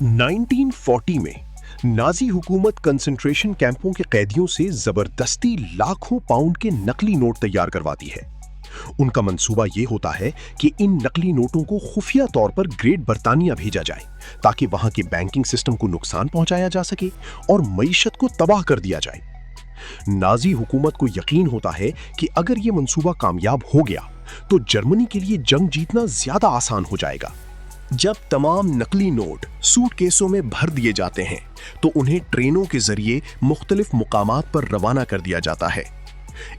1940 में नाजी हुकूमत कंसंट्रेशन कैंपों के कैदियों से जबरदस्ती लाखों पाउंड के नकली नोट तैयार करवाती है। उनका मंसूबा यह होता है कि इन नकली नोटों को खुफिया तौर पर ग्रेट बर्तानिया भेजा जाए ताकि वहां के बैंकिंग सिस्टम को नुकसान पहुंचाया जा सके और मईशत को तबाह कर दिया जाए। नाजी हुकूमत को यकीन होता है कि अगर यह मंसूबा कामयाब हो गया तो जर्मनी के लिए जंग जीतना ज्यादा आसान हो जाएगा। जब तमाम नकली नोट सूटकेसों में भर दिए जाते हैं तो उन्हें ट्रेनों के जरिए मुख्तलिफ मुकामात पर रवाना कर दिया जाता है।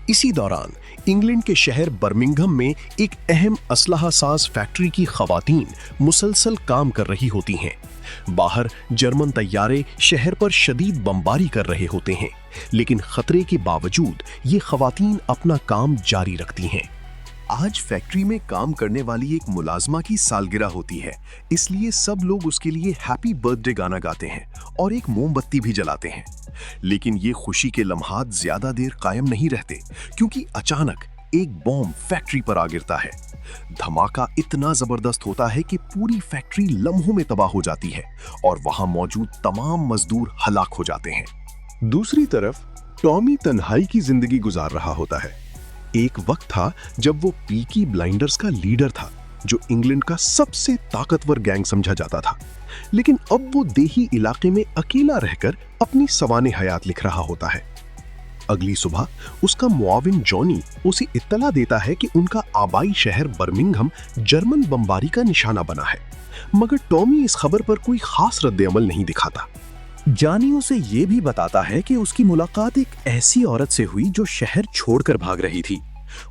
इसी दौरान इंग्लैंड के शहर बर्मिंघम में एक अहम असलहा साज फैक्ट्री की खवातीन मुसलसल काम कर रही होती हैं। बाहर जर्मन तैयारे शहर पर शदीद बमबारी कर रहे होते हैं, लेकिन खतरे के बावजूद ये खवातीन अपना काम जारी रखती हैं। आज फैक्ट्री में काम करने वाली एक मुलाजमा की सालगिरह होती है, इसलिए सब लोग उसके लिए हैप्पी बर्थडे गाना गाते हैं और एक मोमबत्ती भी जलाते हैं। लेकिन ये खुशी के लम्हात ज्यादा देर कायम नहीं रहते, क्योंकि अचानक एक बॉम्ब फैक्ट्री पर आ गिरता है। धमाका इतना जबरदस्त होता है कि पूरी फैक्ट्री लम्हों में तबाह हो जाती है और वहां मौजूद तमाम मजदूर हलाक हो जाते हैं। दूसरी तरफ टॉमी तन्हाई की जिंदगी गुजार रहा होता है। एक वक्त था जब वो पीकी ब्लाइंडर्स का लीडर था, जो इंग्लैंड का सबसे ताकतवर गैंग समझा जाता था। लेकिन अब वो देही इलाके में अकेला रहकर अपनी सवाने हयात लिख रहा होता है। अगली सुबह उसका मुआविन जॉनी उसे इत्तला देता है कि उनका आबाई शहर बर्मिंघम जर्मन बमबारी का निशाना बना है, मगर टॉमी इस खबर पर कोई खास रद्द-ए-अमल नहीं दिखाता। जानी उसे ये भी बताता है कि उसकी मुलाकात एक ऐसी औरत से हुई जो शहर छोड़कर भाग रही थी।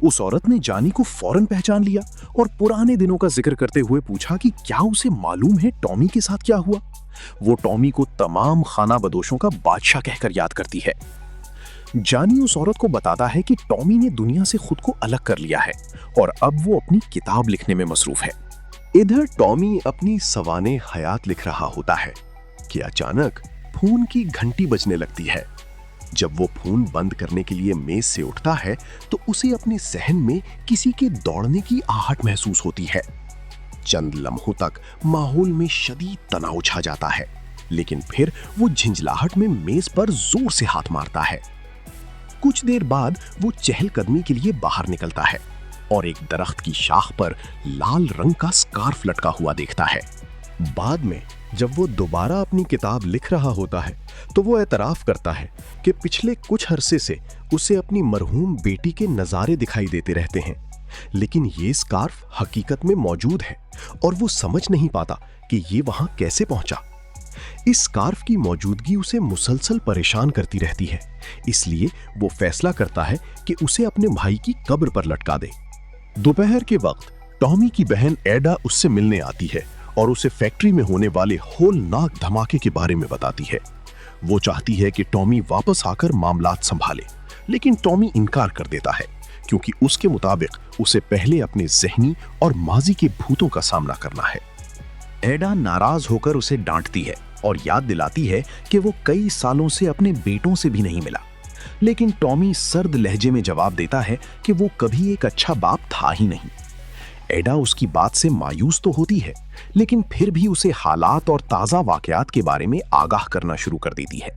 उस औरत ने जानी को फौरन पहचान लिया और पुराने दिनों का जिक्र करते हुए पूछा कि क्या उसे मालूम है टॉमी के साथ क्या हुआ। वो टॉमी को तमाम खाना बदोशों का बादशाह कहकर याद करती है। जानी उस औरत को बताता है कि टॉमी ने दुनिया से खुद को अलग कर लिया है और अब वो अपनी किताब लिखने में मसरूफ है। इधर टॉमी अपनी सवाने हयात लिख रहा होता है कि अचानक फोन की घंटी बजने लगती है। जब वो फोन बंद करने के लिए मेज से उठता है तो उसे अपने सहन में किसी के दौड़ने की आहट महसूस होती है। चंद लम्हों तक माहौल में शदीद तनाव छा जाता है, लेकिन फिर वो झंझलाहट में मेज पर जोर से हाथ मारता है। कुछ देर बाद वो चहलकदमी के लिए बाहर निकलता है और एक दरख्त की शाख पर लाल रंग का स्कार्फ लटका हुआ देखता है। बाद में जब वो दोबारा अपनी किताब लिख रहा होता है तो वो एतराफ करता है कि पिछले कुछ अरसे से उसे अपनी मरहूम बेटी के नज़ारे दिखाई देते रहते हैं, लेकिन ये स्कार्फ हकीकत में मौजूद है और वो समझ नहीं पाता कि ये वहां कैसे पहुंचा। इस स्कार्फ की मौजूदगी उसे मुसलसल परेशान करती रहती है, इसलिए वो फैसला करता है कि उसे अपने भाई की कब्र पर लटका दे। दोपहर के वक्त टॉमी की बहन एडा उससे मिलने आती है और उसे फैक्ट्री में होने वाले होलनाक धमाके के बारे में बताती है। वो चाहती है कि टॉमी वापस आकर मामलात संभाले, लेकिन टॉमी इनकार कर देता है क्योंकि उसके मुताबिक उसे पहले अपने ज़हनी और माजी के भूतों का सामना करना है। एडा नाराज होकर उसे डांटती है और याद दिलाती है कि वो कई सालों से अपने बेटों से भी नहीं मिला, लेकिन टॉमी सर्द लहजे में जवाब देता है कि वो कभी एक अच्छा बाप था ही नहीं। एडा उसकी बात से मायूस तो होती है, लेकिन फिर भी उसे हालात और ताज़ा वाकयात के बारे में आगाह करना शुरू कर देती है।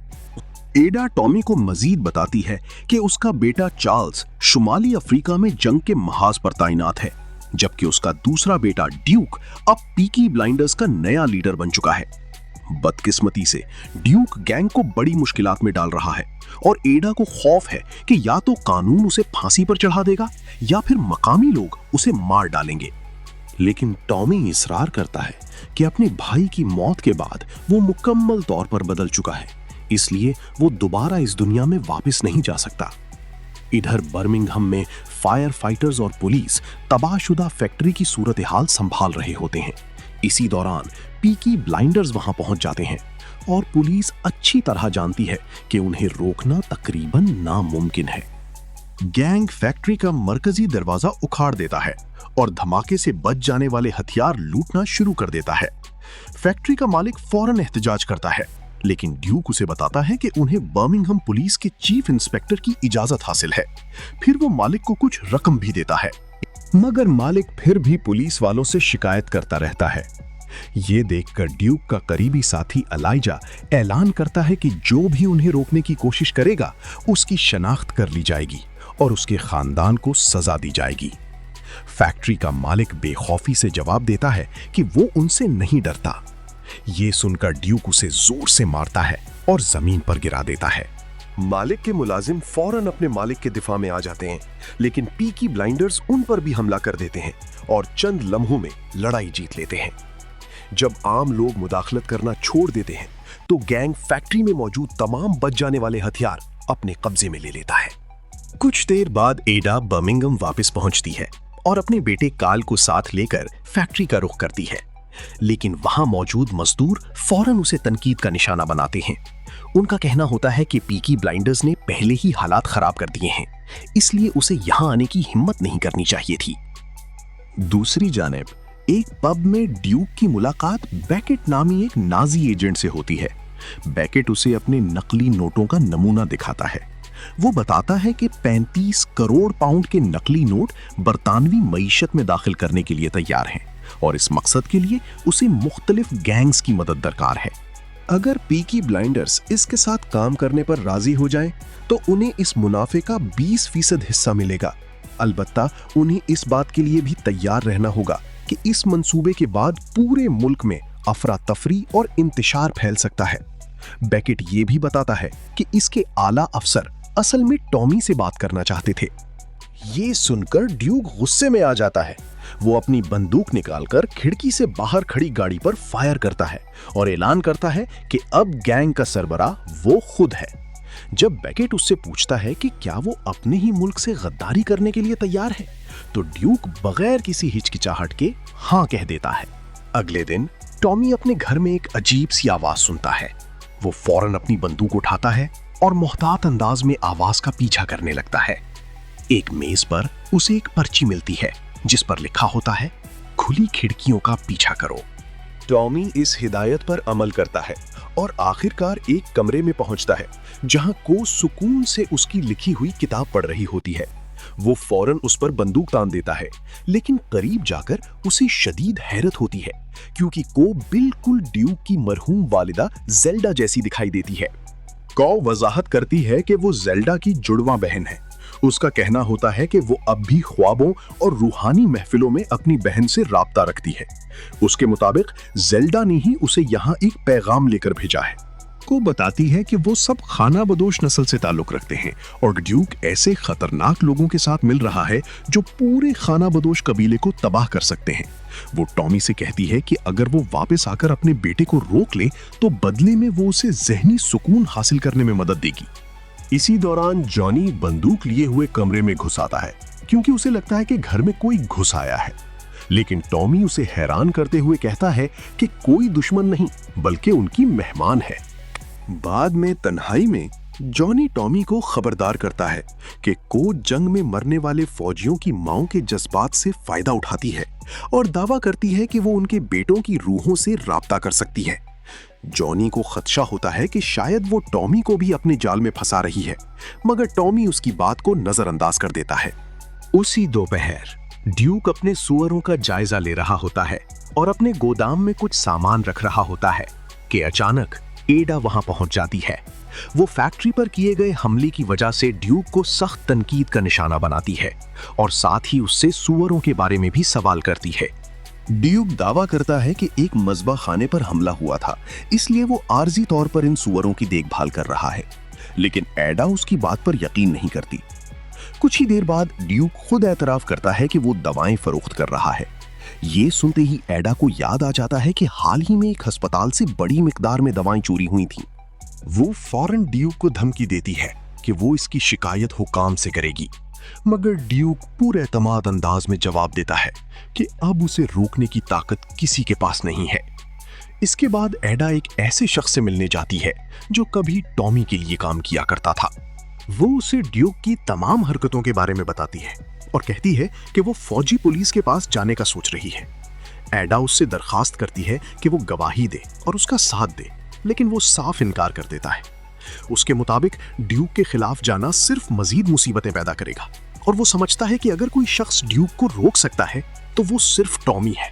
एडा टॉमी को मजीद बताती है कि उसका बेटा चार्ल्स शुमाली अफ्रीका में जंग के महाज पर तैनात है, जबकि उसका दूसरा बेटा ड्यूक अब पीकी ब्लाइंडर्स का नया लीडर बन चुका है। बदकिस्मती से ड्यूक गैंग को बड़ी मुश्किलात में डाल रहा है और एडा को खौफ है कि या तो कानून उसे फांसी पर चढ़ा देगा या फिर मकामी लोग उसे मार डालेंगे। लेकिन टॉमी इसरार करता है कि अपने भाई की मौत के बाद वो मुकम्मल तौर पर बदल चुका है, इसलिए वो दोबारा इस दुनिया में वापस नहीं जा सकता। इधर बर्मिंघम में फायर फाइटर्स और पुलिस तबाहशुदा फैक्ट्री की सूरत हाल संभाल रहे होते हैं। इसी दौरान पीकी ब्लाइंडर्स वहां पहुंच जाते हैं और पुलिस अच्छी तरह जानती है कि उन्हें रोकना तकरीबन नामुमकिन है। गैंग फैक्ट्री का मरकजी दरवाजा उखाड़ देता है और धमाके से बच जाने वाले हथियार लूटना शुरू कर देता है। फैक्ट्री का मालिक फौरन एहतजाज करता है, लेकिन ड्यूक उसे बताता है कि उन्हें बर्मिंघम पुलिस के चीफ इंस्पेक्टर की इजाजत हासिल है। फिर वो मालिक को कुछ रकम भी देता है, मगर मालिक फिर भी पुलिस वालों से शिकायत करता रहता है। ये देखकर ड्यूक का करीबी साथी अलाइजा ऐलान करता है कि जो भी उन्हें रोकने की कोशिश करेगा उसकी शनाख्त कर ली जाएगी और उसके खानदान को सजा दी जाएगी। फैक्ट्री का मालिक बेखौफी से जवाब देता है कि वो उनसे नहीं डरता। ये सुनकर ड्यूक उसे जोर से मारता है और जमीन पर गिरा देता है। मालिक के मुलाजिम फौरन अपने मालिक के दिफा में आ जाते हैं, लेकिन पीकी ब्लाइंडर्स उन पर भी हमला कर देते हैं और चंद लम्हों में लड़ाई जीत लेते हैं। जब आम लोग मुदाखलत करना छोड़ देते हैं तो गैंग फैक्ट्री में मौजूद तमाम बच जाने वाले हथियार अपने कब्जे में ले लेता है। कुछ देर बाद एडा बर्मिंघम वापस पहुंचती है और अपने बेटे कार्ल को साथ लेकर फैक्ट्री का रुख करती है, लेकिन वहां मौजूद मजदूर फौरन उसे तनकीद का निशाना बनाते हैं। उनका कहना होता है कि पीकी ब्लाइंडर्स ने पहले ही हालात खराब कर दिए हैं, इसलिए उसे यहां आने की हिम्मत नहीं करनी चाहिए थी। दूसरी जानिब एक पब में ड्यूक की मुलाकात बैकेट नामी एक नाजी एजेंट से होती है। बैकेट उसे अपने नकली नोटों का नमूना दिखाता है। वो बताता है कि 35 करोड़ पाउंड के नकली नोट बरतानवी मईशत में दाखिल करने के लिए तैयार हैं और इस मकसद के लिए उसे मुख्तलिफ गैंग्स की मदद दरकार है। अगर पीकी ब्लाइंडर्स इसके साथ काम करने पर राजी हो जाएं, तो उन्हें इस मुनाफे का 20% हिस्सा मिलेगा। अलबत्ता उन्हें इस बात के लिए भी तैयार रहना होगा कि इस मंसूबे के बाद पूरे मुल्क में अफरा तफरी और इंतशार फैल सकता है। बैकेट ये भी बताता है कि इसके आला अफसर असल में टॉमी से बात करना चाहते थे। ये सुनकर ड्यूक गुस्से में आ जाता है। वो अपनी बंदूक निकालकर खिड़की से बाहर खड़ी गाड़ी पर फायर करता है और ऐलान करता है कि अब गैंग का सरबराह वो खुद है। जब बैकेट उससे पूछता है कि क्या वो अपने ही मुल्क से गद्दारी करने के लिए तैयार है, तो ड्यूक बगैर किसी हिचकिचाहट के हाँ कह देता है। अगले दिन टॉमी अपने घर में एक अजीब सी आवाज सुनता है। वो फौरन अपनी बंदूक उठाता है और मुहतात अंदाज में आवाज का पीछा करने लगता है। एक मेज पर उसे एक पर्ची मिलती है जिस पर लिखा होता है, खुली खिड़कियों का पीछा करो। टॉमी इस हिदायत पर अमल करता है और आखिरकार एक कमरे में पहुंचता है जहां को सुकून से उसकी लिखी हुई किताब पढ़ रही होती है। वो फौरन उस पर बंदूक तान देता है, लेकिन करीब जाकर उसे शदीद हैरत होती है क्योंकि को बिल्कुल ड्यूक की मरहूम वालिदा जेल्डा जैसी दिखाई देती है। कौ वजाहत करती है कि वो जेल्डा की जुड़वा बहन है। उसका कहना होता है कि वो अब भी ख्वाबों और रूहानी महफिलों में अपनी बहन से राब्ता रखती है। उसके मुताबिक जेल्डा ने ही उसे यहाँ एक पैगाम लेकर भेजा है। को बताती है कि वो सब खाना बदोश नस्ल से ताल्लुक रखते हैं और ड्यूक ऐसे खतरनाक लोगों के साथ मिल रहा है जो पूरे खाना बदोश कबीले को तबाह कर सकते हैं। वो टॉमी से कहती है कि अगर वो वापस आकर अपने बेटे को रोक ले तो बदले में वो उसे ज़हनी सुकून हासिल करने में मदद देगी। इसी दौरान जॉनी बंदूक लिए हुए कमरे में घुस आता है क्योंकि उसे लगता है कि घर में कोई घुस आया है, लेकिन टॉमी उसे हैरान करते हुए कहता है कि कोई दुश्मन नहीं बल्कि उनकी मेहमान है। बाद में तन्हाई में जॉनी टॉमी को खबरदार करता है कि को जंग में मरने वाले फौजियों की मांओं के जज्बात से फायदा उठाती है और दावा करती है कि वो उनके बेटों की रूहों से राब्ता कर सकती है। जॉनी को खदशा होता है कि शायद वो टॉमी को भी अपने जाल में फंसा रही है, मगर टॉमी उसकी बात को नजरअंदाज कर देता है। उसी दोपहर ड्यूक अपने सुअरों का जायजा ले रहा होता है और अपने गोदाम में कुछ सामान रख रहा होता है कि अचानक एडा वहां पहुंच जाती है। वो फैक्ट्री पर किए गए हमले की वजह से ड्यूक को सख्त तनकीद का निशाना बनाती है और साथ ही उससे सुअरों के बारे में भी सवाल करती है। ड्यूक दावा करता है कि एक मज़बा खाने पर हमला हुआ था, इसलिए वो आर्जी तौर पर इन सुअरों की देखभाल कर रहा है, लेकिन एडा उसकी बात पर यकीन नहीं करती। कुछ ही देर बाद ड्यूक खुद एतराफ करता है कि वो दवाएं फरोख्त कर रहा है। ये सुनते ही एडा को याद आ जाता है कि हाल ही में एक अस्पताल से बड़ी मिकदार में दवाएं चोरी हुई थीं। वो फौरन ड्यूक को धमकी देती है कि वो इसकी शिकायत हुकाम से करेगी, मगर ड्यूक पूरे एतमाद अंदाज में जवाब देता है कि अब उसे रोकने की ताकत किसी के पास नहीं है। इसके बाद एडा एक ऐसे शख्स से मिलने जाती है जो कभी टॉमी के लिए काम किया करता था। वो उसे ड्यूक की तमाम हरकतों के बारे में बताती है और कहती है कि वो फौजी पुलिस के पास जाने का सोच रही है। एडा उससे दरखास्त करती है कि वो गवाही दे और उसका साथ दे, लेकिन वो साफ इनकार कर देता है। उसके मुताबिक ड्यूक के खिलाफ जाना सिर्फ मजीद मुसीबतें पैदा करेगा और वो समझता है कि अगर कोई शख्स ड्यूक को रोक सकता है तो वो सिर्फ टॉमी है।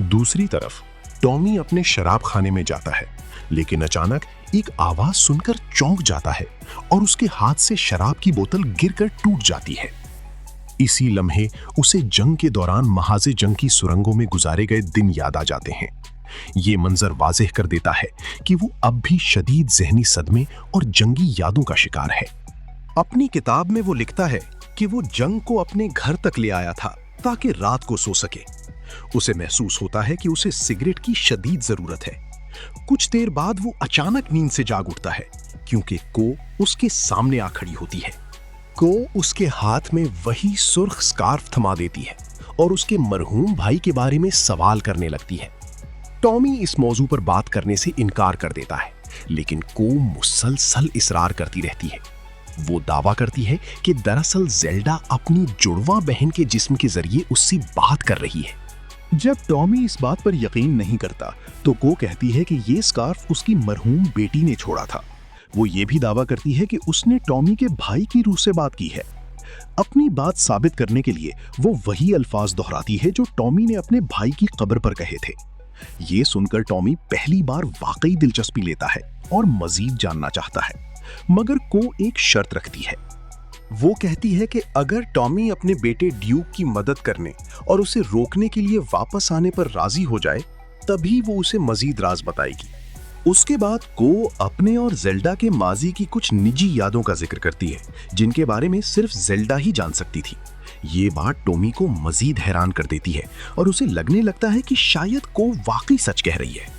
दूसरी तरफ टॉमी अपने शराब खाने में जाता है, लेकिन अचानक एक आवाज सुनकर चौंक जाता है और उसके हाथ से शराब की बोतल गिरकर टूट जाती है। इसी लम्हे उसे जंग के दौरान महाज़े जंग की सुरंगों में गुजारे गए दिन याद आ जाते हैं। ये मंजर वाज़ेह कर देता है कि वो अब भी शदीद ज़हनी सदमे और जंगी यादों का शिकार है। अपनी किताब में वो लिखता है कि वो जंग को अपने घर तक ले आया था ताकि रात को सो सके। उसे महसूस होता है कि उसे सिगरेट की शदीद जरूरत है। कुछ देर बाद वो अचानक नींद से जाग उठता है क्योंकि को उसके सामने आ खड़ी होती है। को उसके हाथ में वही सुर्ख स्कार्फ थमा देती है और उसके मरहूम भाई के बारे में सवाल करने लगती है। टॉमी इस मौजू पर बात करने से इनकार कर देता है, लेकिन को मुसलसल इसरार करती रहती है। वो दावा करती है कि दरअसल ज़ेल्डा अपनी जुड़वा बहन के जिस्म के जरिए उससे बात कर रही है। जब टॉमी इस बात पर यकीन नहीं करता तो को कहती है कि ये स्कार्फ उसकी मरहूम बेटी ने छोड़ा था। वो ये भी दावा करती है कि उसने टॉमी के भाई की रूह से बात की है। अपनी बात साबित करने के लिए वो वही अल्फाज दोहराती है जो टॉमी ने अपने भाई की कब्र पर कहे थे। ये सुनकर टॉमी पहली बार वाकई दिलचस्पी लेता है और मजीद जानना चाहता है, मगर को एक शर्त रखती है। वो कहती है कि अगर टॉमी अपने बेटे ड्यूक की मदद करने और उसे रोकने के लिए वापस आने पर राजी हो जाए, तभी वो उसे मजीद राज बताएगी। उसके बाद को अपने और ज़ेल्डा के माजी की कुछ निजी यादों का जिक्र करती है, जिनके बारे में सिर्फ ज़ेल्डा ही जान सकती थी। ये बात टॉमी को मजीद हैरान कर देती है और उसे लगने लगता है कि शायद को वाकई सच कह रही है।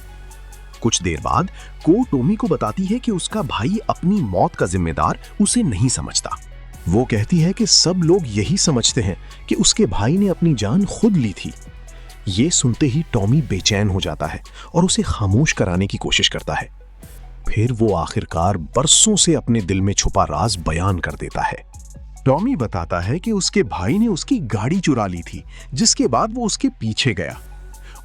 कुछ देर बाद को टॉमी को बताती है कि उसका भाई अपनी मौत का जिम्मेदार उसे नहीं समझता। वो कहती है कि सब लोग यही समझते हैं कि उसके भाई ने अपनी जान खुद ली थी। ये सुनते ही टॉमी बेचैन हो जाता है और उसे खामोश कराने की कोशिश करता है। फिर वो आखिरकार बरसों से अपने दिल में छुपा राज बयान कर देता है। टॉमी बताता है कि उसके भाई ने उसकी गाड़ी चुरा ली थी, जिसके बाद वो उसके पीछे गया।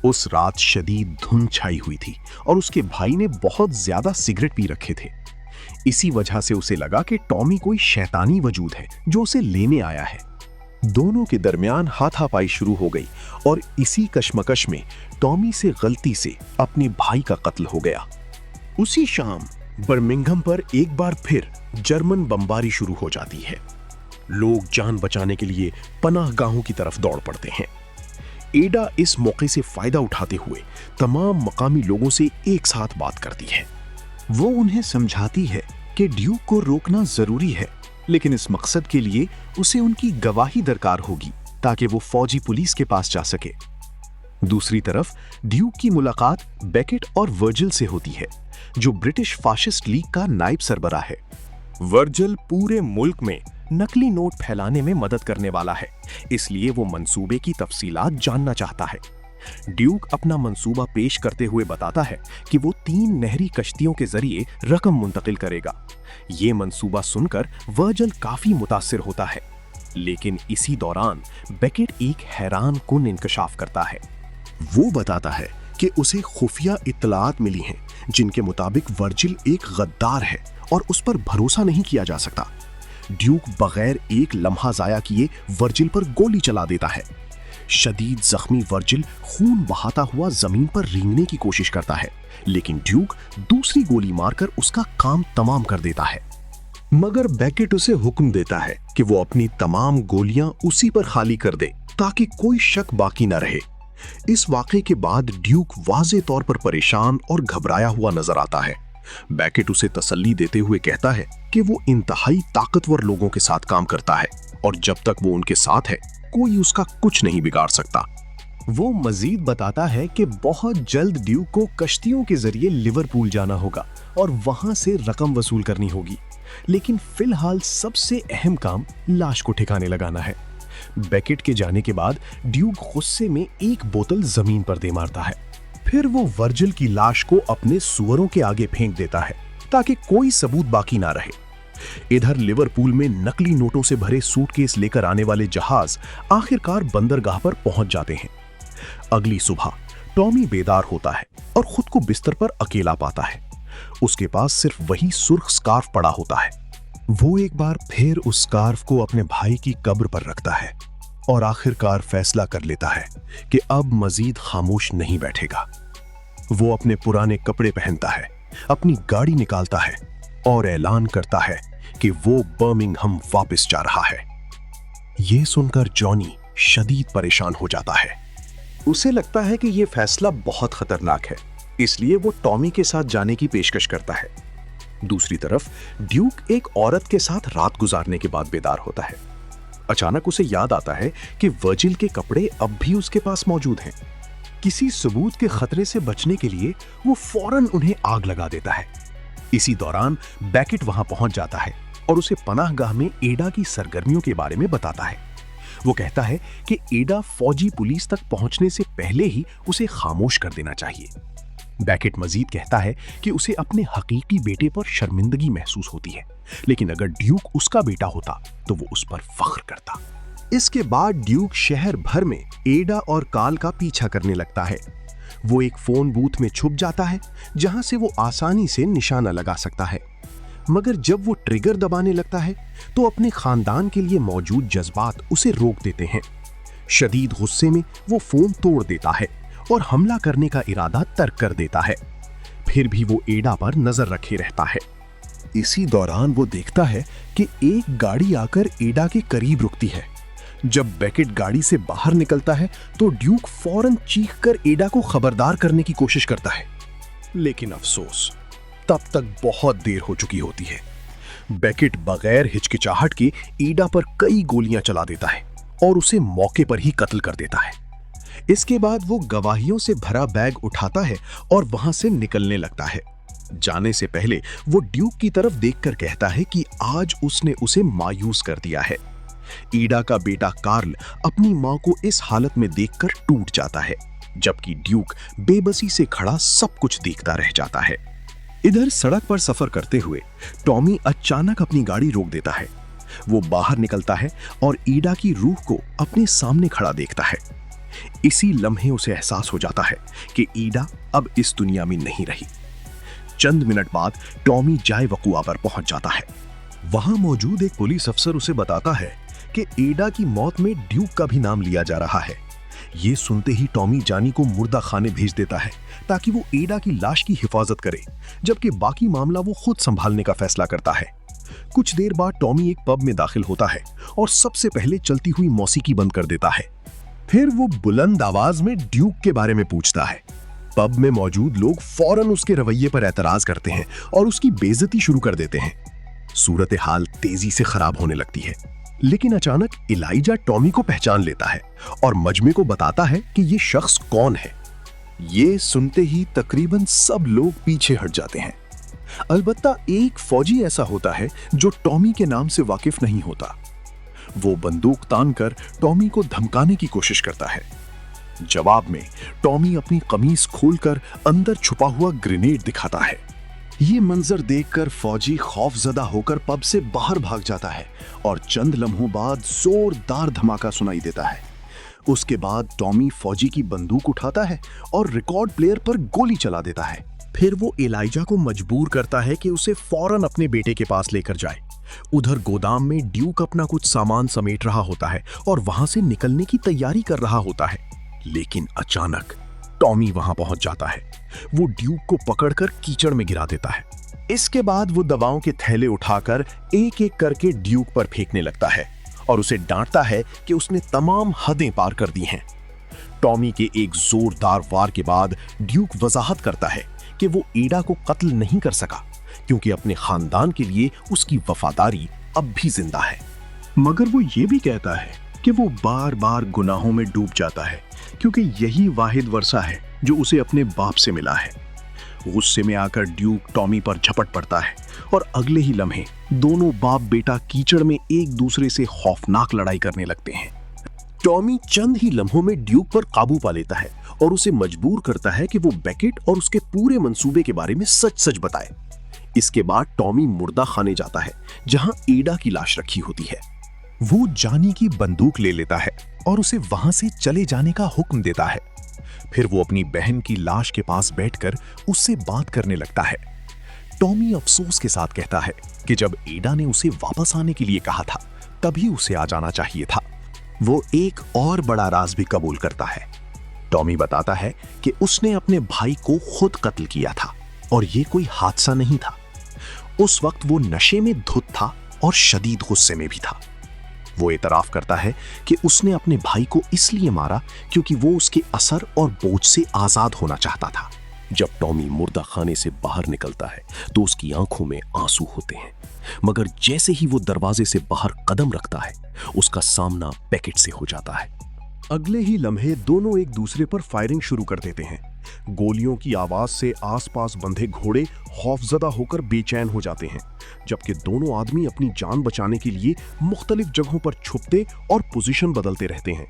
उस रात शदीद धुंध छाई हुई थी और उसके भाई ने बहुत ज्यादा सिगरेट पी रखे थे। इसी वजह से उसे लगा कि टॉमी कोई शैतानी वजूद है जो उसे लेने आया है। दोनों के दरमियान हाथापाई शुरू हो गई और इसी कशमकश में टॉमी से गलती से अपने भाई का कत्ल हो गया। उसी शाम बर्मिंघम पर एक बार फिर जर्मन बमबारी शुरू हो जाती है। लोग जान बचाने के लिए पनाहगाहों की तरफ दौड़ पड़ते हैं। एडा इस मौके से फायदा उठाते हुए तमाम मकामी लोगों से एक साथ बात करती है। वो उन्हें समझाती है कि ड्यूक को रोकना जरूरी है, लेकिन इस मकसद के लिए उसे उनकी गवाही दरकार होगी ताकि वो फौजी पुलिस के पास जा सके। दूसरी तरफ ड्यूक की मुलाकात बेकेट और वर्जिल से होती है, जो ब्रिटिश फाशिस्ट लीग का नायब सरबराह है। वर्जिल पूरे मुल्क में नकली नोट फैलाने में मदद करने वाला है, इसलिए वो मंसूबे की तफसीलात जानना चाहता है। ड्यूक अपना मंसूबा पेश करते हुए बताता है कि वो 3 नहरी कश्तियों के जरिए रकम मुंतकिल करेगा। ये मंसूबा सुनकर वर्जिल काफी मुतासिर होता है, लेकिन इसी दौरान बेकेट एक हैरान कुन इंकशाफ करता है। वो बताता है कि उसे खुफिया इत्तलात मिली हैं जिनके मुताबिक वर्जिल एक गद्दार है और उस पर भरोसा नहीं किया जा सकता। ड्यूक बगैर एक लम्हा जाया किए वर्जिल पर गोली चला देता है। शदीद जख्मी वर्जिल खून बहाता हुआ जमीन पर रेंगने की कोशिश करता है, लेकिन ड्यूक दूसरी गोली मारकर उसका काम तमाम कर देता है। मगर बेकेट उसे हुक्म देता है कि वो अपनी तमाम गोलियां उसी पर खाली कर दे ताकि कोई शक बाकी न रहे। इस वाक़े के बाद ड्यूक वाज़े तौर पर परेशान और घबराया हुआ नजर आता है। बेकेट उसे तसल्ली देते हुए कहता है कि वो इंतहाई ताकतवर लोगों के साथ काम करता है और जब तक वो उनके साथ है कोई उसका कुछ नहीं बिगाड़ सकता। वो मजीद बताता है कि बहुत जल्द ड्यूक को कश्तियों के जरिए लिवरपूल जाना होगा और वहां से रकम वसूल करनी होगी, लेकिन फिलहाल सबसे अहम काम लाश को ठिकाने लगाना है। बेकेट के जाने के बाद ड्यूक गुस्से में एक बोतल जमीन पर दे मारता है। फिर वो वर्जिल की लाश को अपने सुअरों के आगे फेंक देता है ताकि कोई सबूत बाकी ना रहे। इधर लिवरपूल में नकली नोटों से भरे सूटकेस लेकर आने वाले जहाज आखिरकार बंदरगाह पर पहुंच जाते हैं। अगली सुबह टॉमी बेदार होता है और खुद को बिस्तर पर अकेला पाता है। उसके पास सिर्फ वही सुर्ख स्कार्फ पड़ा होता है। वो एक बार फिर उस स्कार्फ को अपने भाई की कब्र पर रखता है और आखिरकार फैसला कर लेता है कि अब मजीद खामोश नहीं बैठेगा। वो अपने पुराने कपड़े पहनता है, अपनी गाड़ी निकालता है और ऐलान करता है कि वो बर्मिंघम वापस जा रहा है। ये सुनकर जॉनी शदीद परेशान हो जाता है। उसे लगता है कि यह फैसला बहुत खतरनाक है, इसलिए वो टॉमी के साथ जाने की पेशकश करता है। दूसरी तरफ ड्यूक एक औरत के साथ रात गुजारने के बाद बेदार होता है। अचानक उसे याद आता है कि वर्जिल के कपड़े अब भी उसके पास मौजूद हैं। किसी सबूत के खतरे से बचने के लिए वो फौरन उन्हें आग लगा देता है। इसी दौरान बैकेट वहां पहुंच जाता है और उसे पनाहगाह में एडा की सरगर्मियों के बारे में बताता है। वो कहता है कि एडा फौजी पुलिस तक पहुंचने से पहले ही उसे खामोश कर देना चाहिए। बैकेट मजीद कहता है कि उसे अपने हकीकी बेटे पर शर्मिंदगी महसूस होती है, लेकिन अगर ड्यूक उसका बेटा होता तो वो उस पर फख्र करता। इसके बाद ड्यूक शहर भर में एडा और काल का पीछा करने लगता है। वो एक फोन बूथ में छुप जाता है जहां से वो आसानी से निशाना लगा सकता है, मगर जब वो ट्रिगर दबाने लगता है तो अपने खानदान के लिए मौजूद जज्बात उसे रोक देते हैं। शदीद गुस्से में वो फोन तोड़ देता है और हमला करने का इरादा तर्क कर देता है। फिर भी वो एडा पर नजर रखे रहता है। इसी दौरान वो देखता है कि एक गाड़ी आकर एडा के करीब रुकती है। जब बैकेट गाड़ी से बाहर निकलता है तो ड्यूक फौरन चीखकर एडा को खबरदार करने की कोशिश करता है, लेकिन अफसोस तब तक बहुत देर हो चुकी होती है। बैकेट बगैर हिचकिचाहट के एडा पर कई गोलियां चला देता है और उसे मौके पर ही कत्ल कर देता है। इसके बाद वो गवाहियों से भरा बैग उठाता है और वहां से निकलने लगता है। जाने से पहले वो ड्यूक की तरफ देखकर कहता है कि आज उसने उसे मायूस कर दिया है। ईडा का बेटा कार्ल अपनी मां को इस हालत में देखकर टूट जाता है, जबकि ड्यूक बेबसी से खड़ा सब कुछ देखता रह जाता है। इधर सड़क पर सफर करते हुए टॉमी अचानक अपनी गाड़ी रोक देता है। वो बाहर निकलता है और ईडा की रूह को अपने सामने खड़ा देखता है। इसी लम्हे उसे एहसास हो जाता है कि ईडा अब इस दुनिया में नहीं रही। चंद मिनट बाद टॉमी जाय वकुआ पर पहुंच जाता है। वहां मौजूद एक पुलिस अफसर उसे बताता है कि एडा की मौत में ड्यूक का भी नाम लिया जा रहा है। ये सुनते ही टॉमी जानी को मुर्दा खाने भेज देता है ताकि वो एडा की लाश की हिफाजत करे, जबकि बाकी मामला वो खुद संभालने का फैसला करता है। कुछ देर बाद टॉमी एक पब में दाखिल होता है और सबसे पहले चलती हुई मौसीकी बंद कर देता है। फिर वो बुलंद आवाज में ड्यूक के बारे में पूछता है। पब में मौजूद लोग फौरन उसके रवैये पर एतराज करते हैं और उसकी बेइज्जती शुरू कर देते हैं। सूरत हाल तेजी से खराब होने लगती है, लेकिन अचानक इलाइजा टॉमी को पहचान लेता है और मजमे को बताता है कि ये शख्स कौन है। ये सुनते ही तकरीबन सब लोग पीछे हट जाते हैं। अलबत्ता एक फौजी ऐसा होता है जो टॉमी के नाम से वाकिफ नहीं होता। वो बंदूक तानकर टॉमी को धमकाने की कोशिश करता है। जवाब में टॉमी अपनी कमीज खोलकर अंदर छुपा हुआ ग्रेनेड दिखाता है। ये मंजर देखकर फौजी खौफजदा होकर पब से बाहर भाग जाता है और चंद लम्हों बाद जोरदार धमाका सुनाई देता है। उसके बाद टॉमी फौजी की बंदूक उठाता है और रिकॉर्ड प्लेयर पर गोली चला देता है। फिर वो एलाइजा को मजबूर करता है कि उसे फौरन अपने बेटे के पास लेकर जाए। उधर गोदाम में ड्यूक अपना कुछ सामान समेट रहा होता है और वहां से निकलने की तैयारी कर रहा होता है, लेकिन अचानक टॉमी वहां पहुंच जाता है। वो ड्यूक को पकड़कर कीचड़ में गिरा देता है। इसके बाद वो दवाओं के थैले उठाकर एक एक करके ड्यूक पर फेंकने लगता है और उसे डांटता है कि उसने तमाम हदें पार कर दी हैं। टॉमी के एक जोरदार वार के बाद ड्यूक वजाहत करता है कि वो एडा को कत्ल नहीं कर सका क्योंकि अपने खानदान के लिए उसकी वफादारी अब भी जिंदा है। मगर वो ये भी कहता है कि वो बार बार गुनाहों में डूब जाता है क्योंकि यही वाहिद वर्षा है जो उसे अपने बाप से मिला है। गुस्से में आकर ड्यूक टॉमी पर झपट पड़ता है और अगले ही लम्हे दोनों बाप बेटा कीचड़ में एक दूसरे से खौफनाक लड़ाई करने लगते हैं। टॉमी चंद ही लम्हों में ड्यूक पर काबू पा लेता है और उसे मजबूर करता है कि वो बैकेट और उसके पूरे मंसूबे के बारे में सच सच बताए। इसके बाद टॉमी मुर्दा खाने जाता है जहां एडा की लाश रखी होती है। वो जानी की बंदूक ले लेता है और उसे वहां से चले जाने का हुक्म देता है। फिर वो अपनी बहन की लाश के पास बैठकर उससे बात करने लगता है। टॉमी अफसोस के साथ कहता है कि जब एडा ने उसे वापस आने के लिए कहा था तभी उसे आ जाना चाहिए था। वो एक और बड़ा राज भी कबूल करता है। टॉमी बताता है कि उसने अपने भाई को खुद कत्ल किया था और ये कोई हादसा नहीं था। उस वक्त वो नशे में धुत था और शदीद गुस्से में भी था। वो एतराफ करता है कि उसने अपने भाई को इसलिए मारा क्योंकि वो उसके असर और बोझ से आजाद होना चाहता था। जब टॉमी मुर्दा खाने से बाहर निकलता है तो उसकी आंखों में आंसू होते हैं, मगर जैसे ही वो दरवाजे से बाहर कदम रखता है उसका सामना पैकेट से हो जाता है। अगले ही लम्हे दोनों एक दूसरे पर फायरिंग शुरू कर देते हैं। गोलियों की आवाज से आसपास बंधे घोड़े खौफजदा होकर बेचैन हो जाते हैं, जबकि दोनों आदमी अपनी जान बचाने के लिए मुख्तलिफ जगहों पर छुपते और पोजीशन बदलते रहते हैं।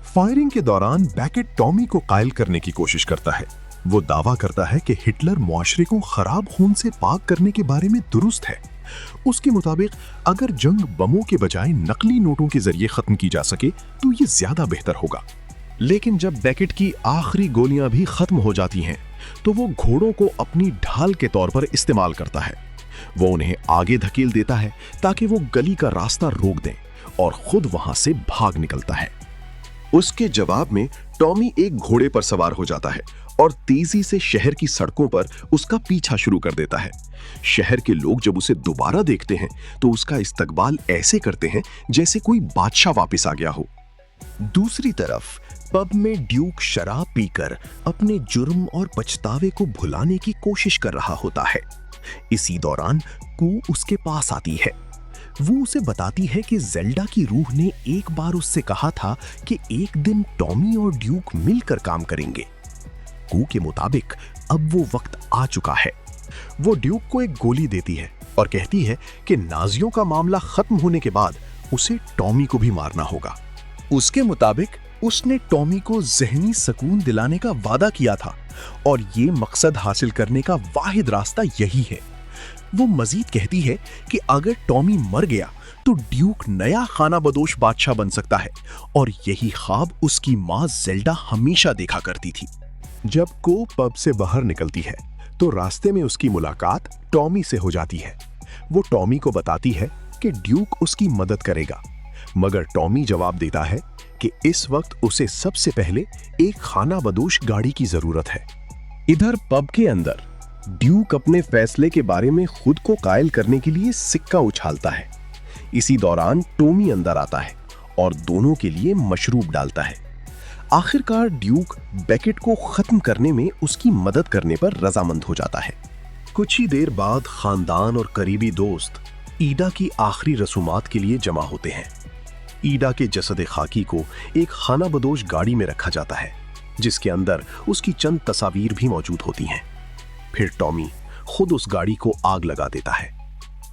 फायरिंग के दौरान बैकेट टॉमी को कायल करने की कोशिश करता है। वो दावा करता है कि हिटलर मुआशरे को खराब खून से पाक करने के बारे में दुरुस्त है। उसके मुताबिक अगर जंग बमों के बजाय नकली नोटों के जरिए खत्म की जा सके तो ये ज्यादा बेहतर होगा। लेकिन जब बैकेट की आखिरी गोलियां भी खत्म हो जाती हैं तो वो घोड़ों को अपनी ढाल के तौर पर इस्तेमाल करता है। वो उन्हें आगे धकेल देता है ताकि वो गली का रास्ता रोक दें और खुद वहां से भाग निकलता है। उसके जवाब में टॉमी एक घोड़े पर सवार हो जाता है और तेजी से शहर की सड़कों पर उसका पीछा शुरू कर देता है। शहर के लोग जब उसे दोबारा देखते हैं तो उसका इस्तकबाल ऐसे करते हैं जैसे कोई बादशाह वापस आ गया हो। दूसरी तरफ पब में ड्यूक शराब पीकर अपने जुर्म और पछतावे को भुलाने की कोशिश कर रहा होता है। इसी दौरान कू उसके पास आती है। वो उसे बताती है कि ज़ेल्डा की रूह ने एक बार उससे कहा था कि एक दिन टॉमी और ड्यूक मिलकर काम करेंगे। कू के मुताबिक अब वो वक्त आ चुका है। वो ड्यूक को एक गोली देती है और कहती है कि नाजियों का मामला खत्म होने के बाद उसे टॉमी को भी मारना होगा। उसके मुताबिक उसने टॉमी को ज़हनी सुकून दिलाने का वादा किया था और ये मकसद हासिल करने का वाहिद रास्ता यही है। वो मजीद कहती है कि अगर टॉमी मर गया तो ड्यूक नया खाना बदोश बादशाह बन सकता है और यही ख्वाब उसकी माँ ज़ेल्डा हमेशा देखा करती थी। जब को पब से बाहर निकलती है तो रास्ते में उसकी मुलाकात टॉमी से हो जाती है। वो टॉमी को बताती है कि ड्यूक उसकी मदद करेगा, मगर टॉमी जवाब देता है कि इस वक्त उसे सबसे पहले एक खाना बदोश गाड़ी की जरूरत है। इधर पब के अंदर ड्यूक अपने फैसले के बारे में खुद को कायल करने के लिए सिक्का उछालता है। इसी दौरान टॉमी अंदर आता है और दोनों के लिए मशरूब डालता है। आखिरकार ड्यूक बैकेट को खत्म करने में उसकी मदद करने पर रजामंद हो जाता है। कुछ ही देर बाद खानदान और करीबी दोस्त ईडा की आखिरी रसूमात के लिए जमा होते हैं। ईडा के जसद खाकी को एक खाना बदोश गाड़ी में रखा जाता है जिसके अंदर उसकी चंद तस्वीर भी मौजूद होती हैं। फिर टॉमी खुद उस गाड़ी को आग लगा देता है।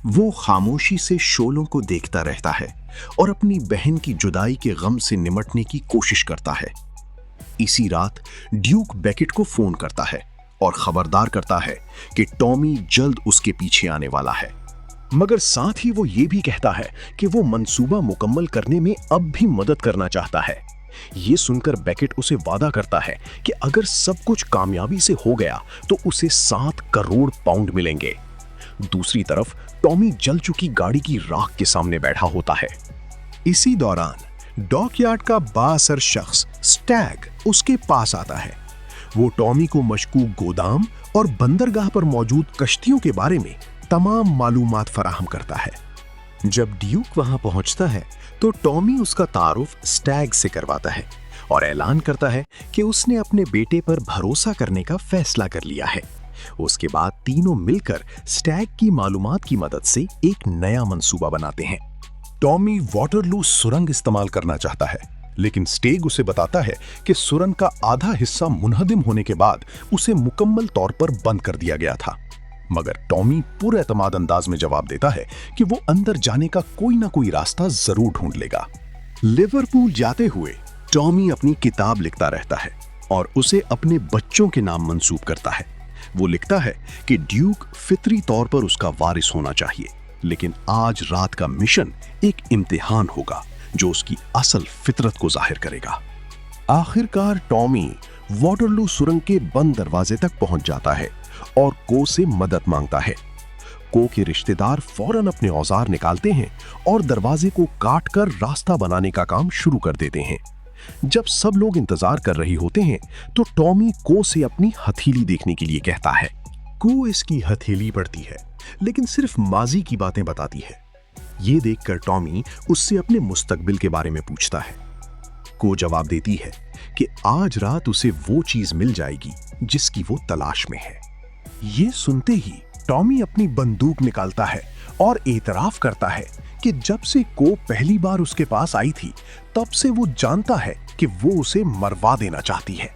वो खामोशी से शोलों को देखता रहता है और अपनी बहन की जुदाई के गम से निमटने की कोशिश करता है। इसी रात ड्यूक बैकेट को फोन करता है और खबरदार करता है कि टॉमी जल्द उसके पीछे आने वाला है, मगर साथ ही वो ये भी कहता है कि वो मंसूबा मुकम्मल करने में अब भी मदद करना चाहता है। ये सुनकर बैकेट उसे वादा करता है कि अगर सब कुछ कामयाबी से हो गया तो उसे 7 करोड़ पाउंड मिलेंगे। दूसरी तरफ टॉमी जल चुकी गाड़ी की राख के सामने बैठा होता है। इसी दौरान डॉकयार्ड का बाअसर शख्स स्टैग उसके पास आता है। वो टॉमी को मशकूक गोदाम और बंदरगाह पर मौजूद कश्तियों के बारे में तमाम मालूमात फराहम करता है। जब ड्यूक वहां पहुंचता है तो टॉमी उसका तारुफ स्टैग से करवाता है और ऐलान करता है कि उसने अपने बेटे पर भरोसा करने का फैसला कर लिया है। उसके बाद तीनों मिलकर स्टैग की मालूमात की मदद से एक नया मंसूबा बनाते हैं। टॉमी वाटरलू सुरंग इस्तेमाल करना चाहता है, लेकिन स्टेग उसे बताता है कि सुरंग का आधा हिस्सा मुनहदिम होने के बाद उसे मुकम्मल तौर पर बंद कर दिया गया था। मगर टॉमी पूरे एतमाद अंदाज में जवाब देता है कि वो अंदर जाने का कोई ना कोई रास्ता जरूर ढूंढ लेगा। लिवरपूल जाते हुए टॉमी अपनी किताब लिखता रहता है और उसे अपने बच्चों के नाम मंसूब करता है। वो लिखता है कि ड्यूक फितरी तौर पर उसका वारिस होना चाहिए, लेकिन आज रात का मिशन एक इम्तिहान होगा जो उसकी असल फितरत को जाहिर करेगा। आखिरकार टॉमी वाटरलू सुरंग के बंद दरवाजे तक पहुंच जाता है और को से मदद मांगता है। को के रिश्तेदार फौरन अपने औजार निकालते हैं और दरवाजे को काटकर रास्ता बनाने का काम शुरू कर देते हैं। जब सब लोग इंतजार कर रहे होते हैं तो टॉमी को से अपनी हथेली देखने के लिए कहता है। को इसकी हथेली पढ़ती है लेकिन सिर्फ माजी की बातें बताती है। ये देखकर टॉमी उससे अपने मुस्तकबिल के बारे में पूछता है। को जवाब देती है कि आज रात उसे वो चीज मिल जाएगी जिसकी वो तलाश में है। ये सुनते ही टॉमी अपनी बंदूक निकालता है और एतराफ करता है कि जब से को पहली बार उसके पास आई थी तब से वो जानता है कि वो उसे मरवा देना चाहती है।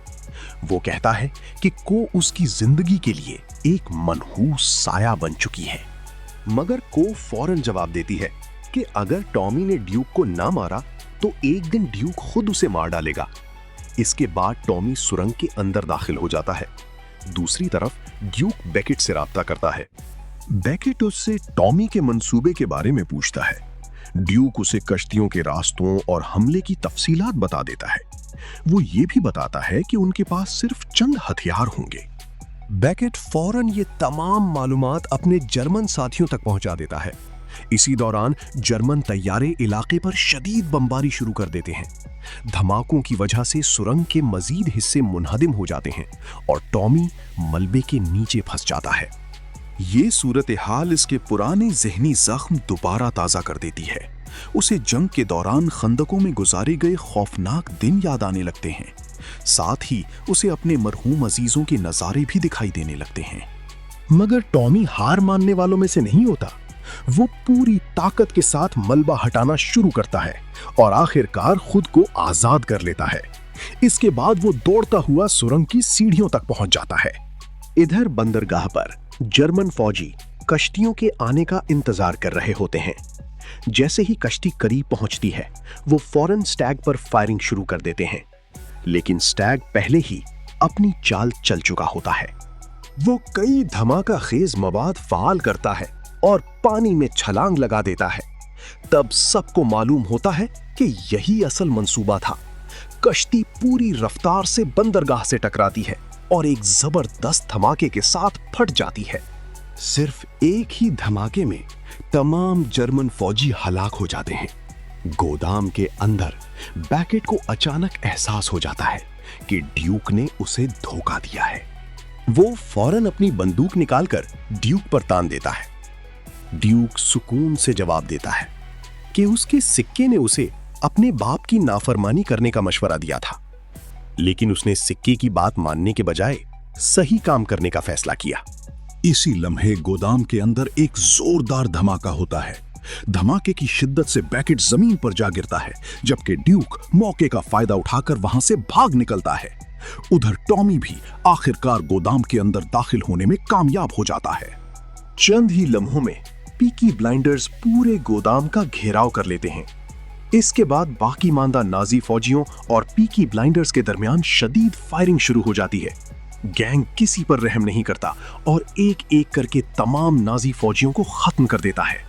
वो कहता है कि को उसकी जिंदगी के लिए एक मनहूस साया बन चुकी है। मगर को फौरन जवाब देती है कि अगर टॉमी ने ड्यूक को ना मारा तो एक दिन ड्यूक खुद उसे मार डालेगा। इसके बाद टॉमी सुरंग के अंदर दाखिल हो जाता है। दूसरी तरफ ड्यूक बेकेट से राब्ता करता है। बेकेट उससे टॉमी के मंसूबे के बारे में पूछता है। ड्यूक उसे कश्तियों के रास्तों और हमले की तफसीलात बता देता है। वो ये भी बताता है कि उनके पास सिर्फ चंद हथियार होंगे। बेकेट फौरन ये तमाम मालूमात अपने जर्मन साथियों तक पहुंचा देता है। इसी दौरान जर्मन तैयारे इलाके पर शदीद बमबारी शुरू कर देते हैं। धमाकों की वजह से सुरंग के मजीद हिस्से मुनहदिम हो जाते हैं और टॉमी मलबे के नीचे फंस जाता है। ये सूरत हाल इसके पुराने ज़हनी जख्म दोबारा ताज़ा कर देती है। उसे जंग के दौरान खंदकों में गुजारे गए खौफनाक दिन याद आने लगते हैं। साथ ही उसे अपने मरहूम अजीजों के नज़ारे भी दिखाई देने लगते हैं। मगर टॉमी हार मानने वालों में से नहीं होता। वो पूरी ताकत के साथ मलबा हटाना शुरू करता है और आखिरकार खुद को आजाद कर लेता है। इसके बाद वो दौड़ता हुआ सुरंग की सीढ़ियों तक पहुंच जाता है। इधर बंदरगाह पर जर्मन फौजी कश्तियों के आने का इंतजार कर रहे होते हैं। जैसे ही कश्ती करीब पहुंचती है वो फौरन स्टैग पर फायरिंग शुरू कर देते हैं, लेकिन स्टैग पहले ही अपनी चाल चल चुका होता है। वो कई धमाका खेज मवाद फाल करता है और पानी में छलांग लगा देता है। तब सबको मालूम होता है कि यही असल मंसूबा था। कश्ती पूरी रफ्तार से बंदरगाह से टकराती है और एक जबरदस्त धमाके के साथ फट जाती है। सिर्फ एक ही धमाके में तमाम जर्मन फौजी हलाक हो जाते हैं। गोदाम के अंदर बेकेट को अचानक एहसास हो जाता है कि ड्यूक ने उसे धोखा दिया है। वो फौरन अपनी बंदूक निकालकर ड्यूक पर तान देता है। ड्यूक सुकून से जवाब देता है कि उसके सिक्के ने उसे अपने बाप की नाफरमानी करने का मशवरा दिया था, लेकिन उसने सिक्के की बात मानने के बजाय सही काम करने का फैसला किया। इसी लम्हे गोदाम के अंदर एक जोरदार धमाका होता है। धमाके की शिद्दत से बेकेट जमीन पर जा गिरता है, जबकि ड्यूक मौके का फायदा उठाकर वहां से भाग निकलता है। उधर टॉमी भी आखिरकार गोदाम के अंदर दाखिल होने में कामयाब हो जाता है। चंद ही लम्हों में पीकी ब्लाइंडर्स पूरे गोदाम का घेराव कर लेते हैं। इसके बाद बाकी मांदा नाजी फौजियों और पीकी ब्लाइंडर्स के दरमियान शदीद फायरिंग शुरू हो जाती है। गैंग किसी पर रहम नहीं करता और एक एक करके तमाम नाजी फौजियों को खत्म कर देता है।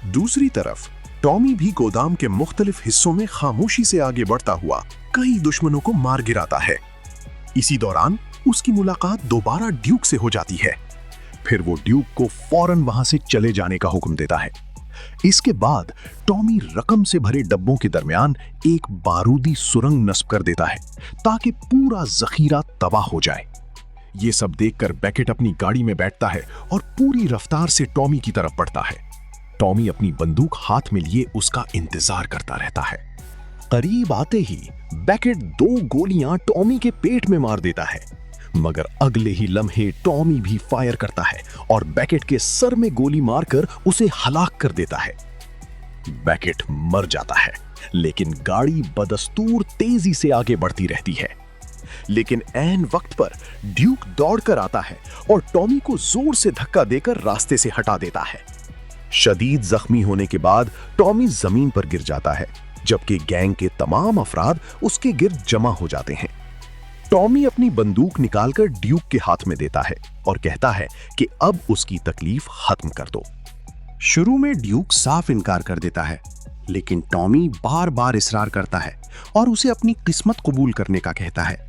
दूसरी तरफ टॉमी भी गोदाम के मुख्तलिफ हिस्सों में खामोशी से आगे बढ़ता हुआ कई दुश्मनों को मार गिराता है। इसी दौरान उसकी मुलाकात दोबारा ड्यूक से हो जाती है। फिर वो ड्यूक को फौरन वहां से चले जाने का हुक्म देता है। इसके बाद टॉमी रकम से भरे डब्बों के दरमियान एक बारूदी सुरंग नस्ब कर देता है ताकि पूरा जखीरा तबाह हो जाए। ये सब देखकर बेकेट अपनी गाड़ी में बैठता है और पूरी रफ्तार से टॉमी की तरफ बढ़ता है। टॉमी अपनी बंदूक हाथ में लिए उसका इंतजार करता रहता है। करीब आते ही बेकेट 2 गोलियां टॉमी के पेट में मार देता है, मगर अगले ही लम्हे टॉमी भी फायर करता है और बेकेट के सर में गोली मारकर उसे हलाक कर देता है। बेकेट मर जाता है, लेकिन गाड़ी बदस्तूर तेजी से आगे बढ़ती रहती है। लेकिन ऐन वक्त पर ड्यूक दौड़कर आता है और टॉमी को जोर से धक्का देकर रास्ते से हटा देता है। शदीद जख्मी होने के बाद टॉमी जमीन पर गिर जाता है, जबकि गैंग के तमाम अफराद उसके गिर्द जमा हो जाते हैं। टॉमी अपनी बंदूक निकालकर ड्यूक के हाथ में देता है और कहता है कि अब उसकी तकलीफ खत्म कर दो। शुरू में ड्यूक साफ इनकार कर देता है, लेकिन टॉमी बार बार इसरार करता है और उसे अपनी किस्मत कबूल करने का कहता है।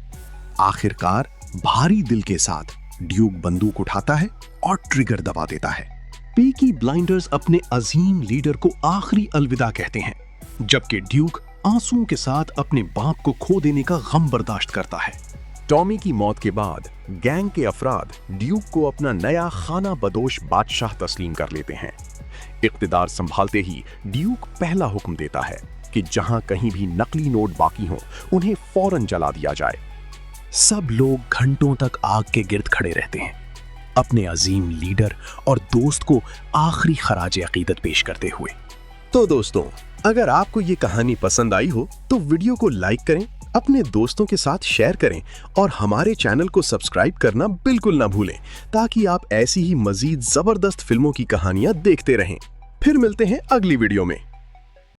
आखिरकार भारी दिल के साथ ड्यूक बंदूक उठाता है और ट्रिगर दबा देता है। पीकी ब्लाइंडर्स अपने अजीम लीडर को आखिरी अलविदा कहते हैं, जबकि ड्यूक आंसुओं के साथ अपने बाप को खो देने का गम बर्दाश्त करता है। टॉमी की मौत के बाद गैंग के अफराद ड्यूक को अपना नया खाना बदोश बादशाह तस्लीम कर लेते हैं। इख्तिदार संभालते ही ड्यूक पहला हुक्म देता है कि जहां कहीं भी नकली नोट बाकी हों, उन्हें फौरन जला दिया जाए। सब लोग घंटों तक आग के गिर्द खड़े रहते हैं, अपने अजीम लीडर और दोस्त को आखिरी खराज अकीदत पेश करते हुए। तो दोस्तों, अगर आपको ये कहानी पसंद आई हो तो वीडियो को लाइक करें, अपने दोस्तों के साथ शेयर करें और हमारे चैनल को सब्सक्राइब करना बिल्कुल ना भूलें, ताकि आप ऐसी ही मजीद जबरदस्त फिल्मों की कहानियां देखते रहें। फिर मिलते हैं अगली वीडियो में।